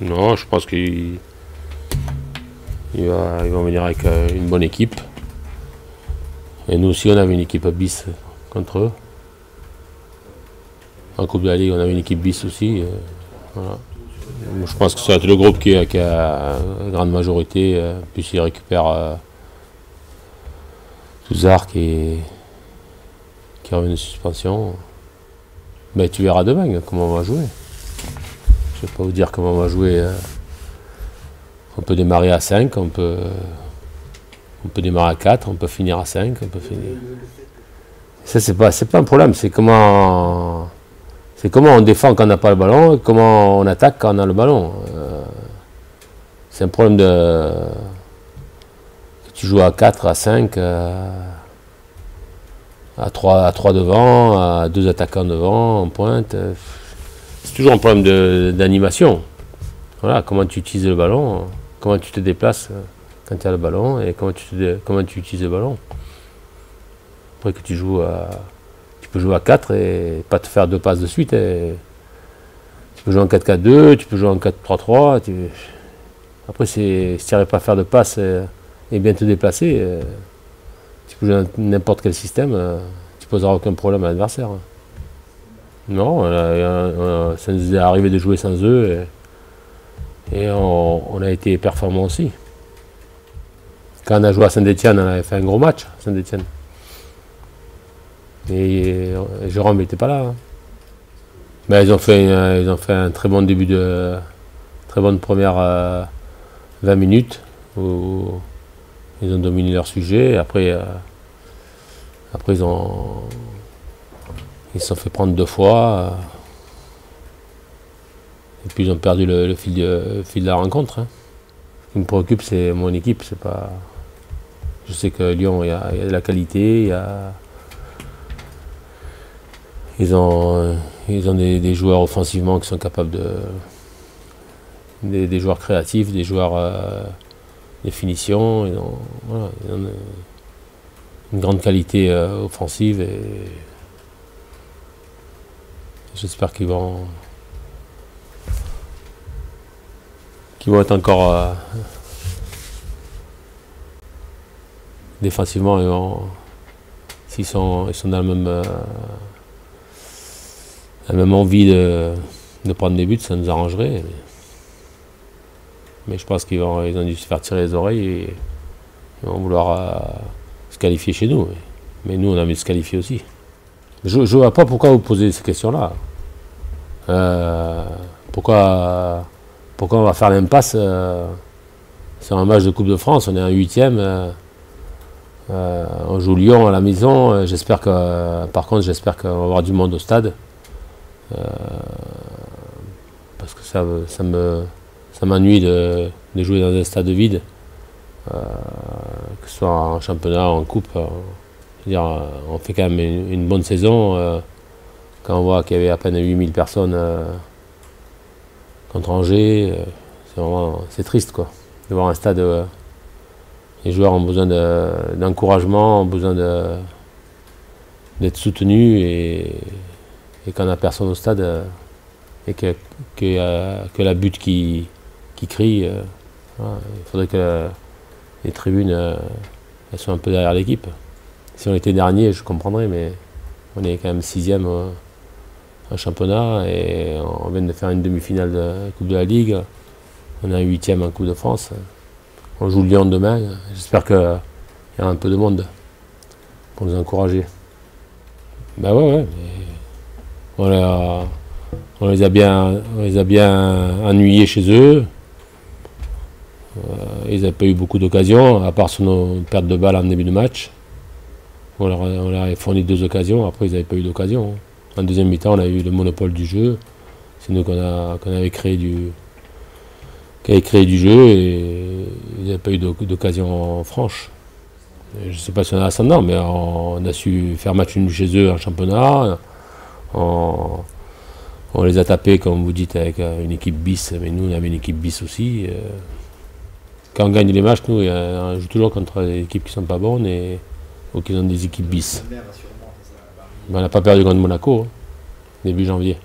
Non, je pense qu'ils vont venir avec une bonne équipe. Et nous aussi, on avait une équipe bis contre eux. En Coupe de la Ligue, on avait une équipe bis aussi. Voilà. Je pense que ça va être le groupe qui a une grande majorité. Puis il récupère Touzard qui revient de suspension. Mais tu verras demain comment on va jouer. Je ne vais pas vous dire comment on va jouer. On peut démarrer à 5, on peut démarrer à 4, on peut finir à 5, on peut finir. Ça, c'est pas un problème, c'est comment on défend quand on n'a pas le ballon et comment on attaque quand on a le ballon. C'est un problème que tu joues à 4, à 5, à 3 devant, à 2 attaquants devant, en pointe. C'est toujours un problème d'animation. Voilà, comment tu utilises le ballon, comment tu te déplaces quand tu as le ballon et comment tu utilises le ballon. Après que tu peux jouer à 4 et pas te faire 2 passes de suite. Tu peux jouer en 4-4-2, tu peux jouer en 4-3-3. Après, si tu n'arrives pas à faire de passes et bien te déplacer, tu peux jouer dans n'importe quel système, tu ne poseras aucun problème à l'adversaire. Non, ça nous est arrivé de jouer sans eux et on a été performants aussi. Quand on a joué à Saint-Etienne, on avait fait un gros match à Saint-Etienne. Et Jérôme n'était pas là. Hein. Mais ils ont fait un très bon début très bonne première 20 minutes où ils ont dominé leur sujet. Après ils se sont fait prendre 2 fois. Et puis ils ont perdu le fil de la rencontre. Hein. Ce qui me préoccupe, c'est mon équipe. C'est pas. Je sais que Lyon, il y a de la qualité, ils ont des joueurs offensivement qui sont capables des joueurs créatifs, des joueurs de finition. Ils ont une grande qualité offensive et j'espère qu'ils vont être encore défensivement, s'ils sont dans la même envie de prendre des buts, ça nous arrangerait. Mais je pense qu'ils ont dû se faire tirer les oreilles et ils vont vouloir se qualifier chez nous. Mais nous, on a envie de se qualifier aussi. Je ne vois pas pourquoi vous posez ces questions-là. Pourquoi on va faire l'impasse sur un match de Coupe de France? On est en 8e. On joue Lyon à la maison. Par contre, j'espère qu'on va avoir du monde au stade. Parce que ça m'ennuie de jouer dans un stade vide. Que ce soit en championnat ou en coupe. On fait quand même une bonne saison. Quand on voit qu'il y avait à peine 8000 personnes contre Angers, c'est triste quoi. De voir un stade. Les joueurs ont besoin d'encouragement, ont besoin d'être soutenus et quand on n'a personne au stade et que la butte qui crie, voilà, il faudrait que les tribunes elles soient un peu derrière l'équipe. Si on était dernier, je comprendrais, mais on est quand même 6e en championnat et on vient de faire une demi-finale de Coupe de la Ligue. On est 8e en Coupe de France. On joue Lyon demain. J'espère qu'il y aura un peu de monde pour nous encourager. Ben ouais. On les a bien ennuyés chez eux. Ils n'avaient pas eu beaucoup d'occasions, à part sur nos pertes de balles en début de match. On leur a fourni 2 occasions, après ils n'avaient pas eu d'occasion. En deuxième mi-temps, on a eu le monopole du jeu. C'est nous qu'on avait créé du jeu et il n'y a pas eu d'occasion franche. Je ne sais pas si on a ascendant, mais on a su faire match nul chez eux en championnat. On les a tapés, comme vous dites, avec une équipe bis, mais nous on avait une équipe bis aussi. Quand on gagne les matchs, nous on joue toujours contre des équipes qui ne sont pas bonnes ou qui ont des équipes bis. On n'a pas perdu contre Monaco, début janvier.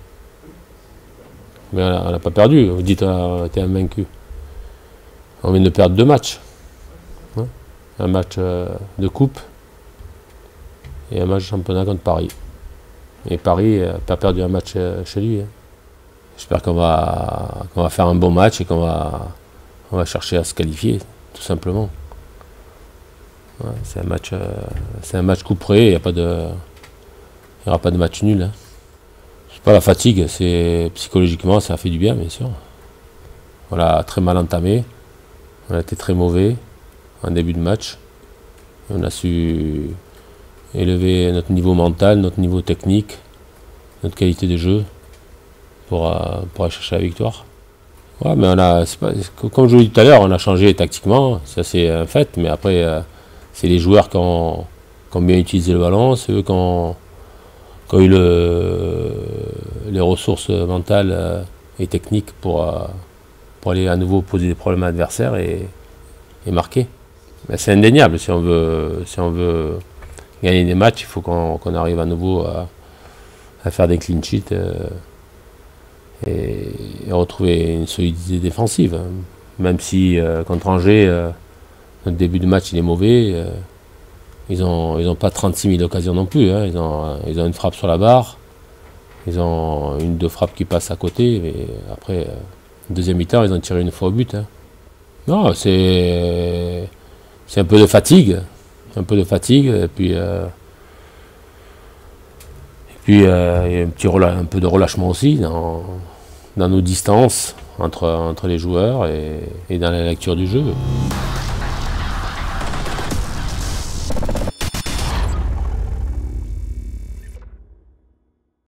Mais on n'a pas perdu. Vous dites on était invaincu. On vient de perdre 2 matchs. Hein, un match de coupe et un match de championnat contre Paris. Et Paris n'a pas perdu un match chez lui. Hein. J'espère qu'on va faire un bon match et qu'on va chercher à se qualifier, tout simplement. Ouais, c'est un match couperé, il n'y aura pas de match nul. Hein. C'est pas la fatigue, c'est psychologiquement ça a fait du bien, bien sûr. On l'a très mal entamé, on a été très mauvais en début de match. On a su élever notre niveau mental, notre niveau technique, notre qualité de jeu pour aller chercher la victoire. Ouais, mais comme je vous l'ai dit tout à l'heure, on a changé tactiquement, ça c'est un fait, mais après c'est les joueurs qui ont bien utilisé le ballon, c'est eux qui ont eu les ressources mentales et techniques pour aller à nouveau poser des problèmes à l'adversaire et marquer. C'est indéniable, si on veut gagner des matchs, il faut qu'on arrive à nouveau à faire des clean sheets et retrouver une solidité défensive. Même si contre Angers, notre début de match il est mauvais, ils n'ont pas 36 000 occasions non plus. Hein. Ils ont une frappe sur la barre, ils ont 1-2 frappes qui passent à côté, mais après, deuxième mi-temps, ils ont tiré une fois au but. Hein. Non, c'est un peu de fatigue. Et puis il y a un peu de relâchement aussi dans nos distances entre les joueurs et dans la lecture du jeu.